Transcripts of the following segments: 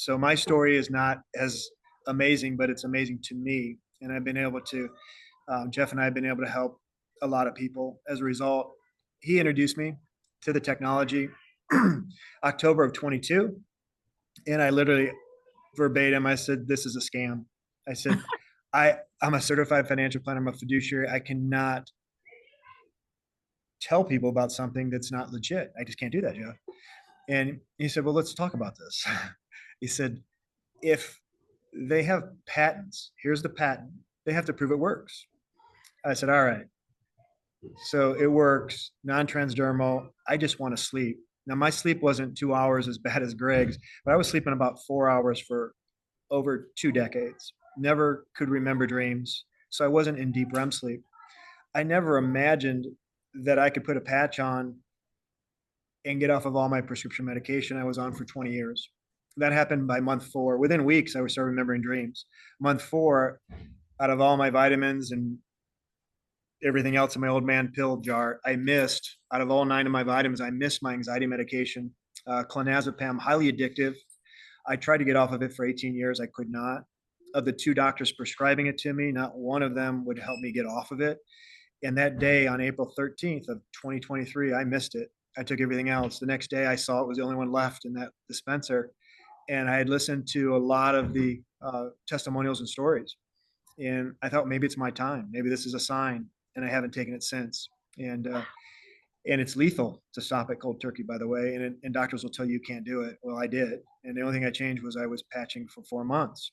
So my story is not as amazing, but it's amazing to me. And I've been able to, Jeff and I have been able to help a lot of people as a result. He introduced me to the technology October of 22. And I literally verbatim, I said, this is a scam. I said, I'm a certified financial planner. I'm a fiduciary. I cannot tell people about something that's not legit. I just can't do that, Jeff. And he said, well, let's talk about this. He said, if they have patents, here's the patent, they have to prove it works. I said, all right. So it works, non-transdermal. I just want to sleep. Now, my sleep wasn't 2 hours as bad as Greg's, but I was sleeping about 4 hours for over 2 decades. Never could remember dreams. So I wasn't in deep REM sleep. I never imagined that I could put a patch on and get off of all my prescription medication I was on for 20 years. That happened by month 4. Within weeks, I would start remembering dreams. Month 4, out of all my vitamins and everything else in my old man pill jar, I missed, out of all 9 of my vitamins, I missed my anxiety medication, clonazepam, highly addictive. I tried to get off of it for 18 years. I could not. Of the 2 doctors prescribing it to me, not one of them would help me get off of it. And that day on April 13th of 2023, I missed it. I took everything else. The next day I saw it was the only one left in that dispenser. And I had listened to a lot of the testimonials and stories. And I thought maybe it's my time. Maybe this is a sign. And I haven't taken it since. And it's lethal to stop it cold turkey, by the way. And doctors will tell you you can't do it. Well, I did. And the only thing I changed was I was patching for 4 months.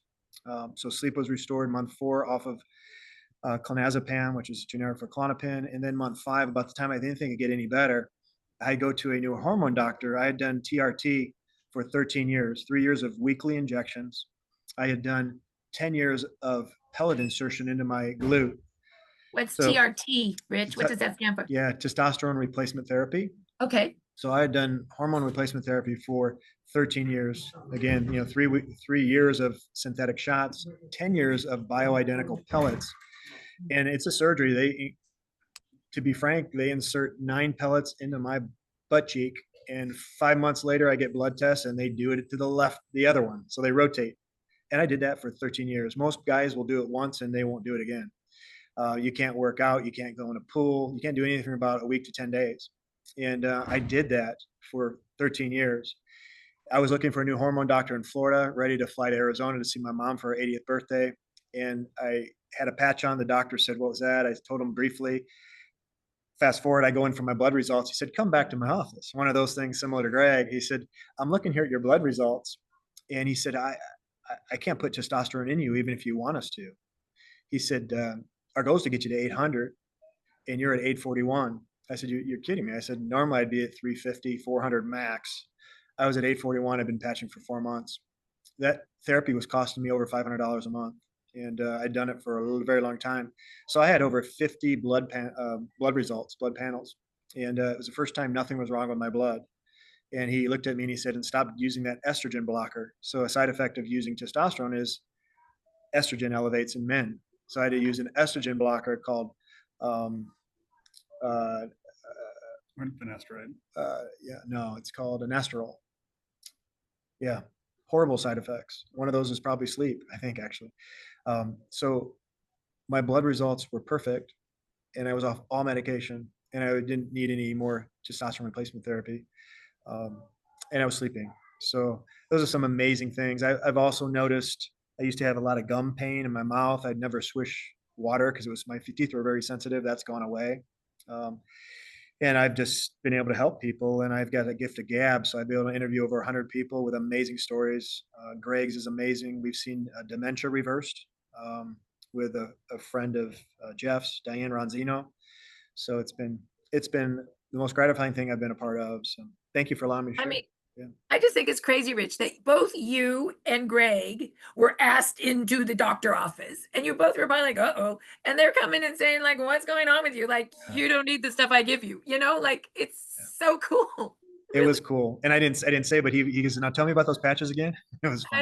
So sleep was restored month 4 off of clonazepam, which is generic for Klonopin. And then month 5, about the time I didn't think it'd get any better, I go to a new hormone doctor. I had done TRT for 13 years, 3 years of weekly injections. I had done 10 years of pellet insertion into my glute. What's So, TRT, Rich? What does that stand for? Yeah, testosterone replacement therapy. Okay. So I had done hormone replacement therapy for 13 years. Again, 3 years of synthetic shots, 10 years of bioidentical pellets. And it's a surgery. To be frank, they insert 9 pellets into my butt cheek, and 5 months later I get blood tests and they do it to the left, the other one. So they rotate. And I did that for 13 years. Most guys will do it once and they won't do it again. You can't work out. You can't go in a pool. You can't do anything for about a week to 10 days. And I did that for 13 years. I was looking for a new hormone doctor in Florida, ready to fly to Arizona to see my mom for her 80th birthday. And I had a patch on. The doctor said, what was that? I told him briefly. Fast forward, I go in for my blood results. He said, come back to my office. One of those things similar to Greg. He said, I'm looking here at your blood results. And he said, I can't put testosterone in you, even if you want us to. He said, our goal is to get you to 800 and you're at 841. I said, you're kidding me. I said, normally I'd be at 350, 400 max. I was at 841. I've been patching for 4 months. That therapy was costing me over $500 a month. And I'd done it for a very long time. So I had over 50 blood results, blood panels. And it was the first time nothing was wrong with my blood. And he looked at me and he said, and stop using that estrogen blocker. So a side effect of using testosterone is estrogen elevates in men. So I had to use an estrogen blocker called finasteride. No, it's called anastrol. Yeah, horrible side effects. One of those is probably sleep, I think, actually. So my blood results were perfect, and I was off all medication, and I didn't need any more testosterone replacement therapy, and I was sleeping. So those are some amazing things. I've also noticed I used to have a lot of gum pain in my mouth. I'd never swish water because my teeth were very sensitive. That's gone away. And I've just been able to help people, and I've got a gift of gab. So I've been able to interview over 100 people with amazing stories. Greg's is amazing. We've seen dementia reversed with a friend of Jeff's, Diane Ronzino. So it's been the most gratifying thing I've been a part of. So thank you for allowing me to share. I mean, Yeah. I just think it's crazy, Rich, that both you and Greg were asked into the doctor office, and you both were probably like, uh-oh. And they're coming and saying, like, what's going on with you? Like, you don't need the stuff I give you, like, it's so cool. It was cool. And I didn't say, but he goes, now tell me about those patches again. It was fun.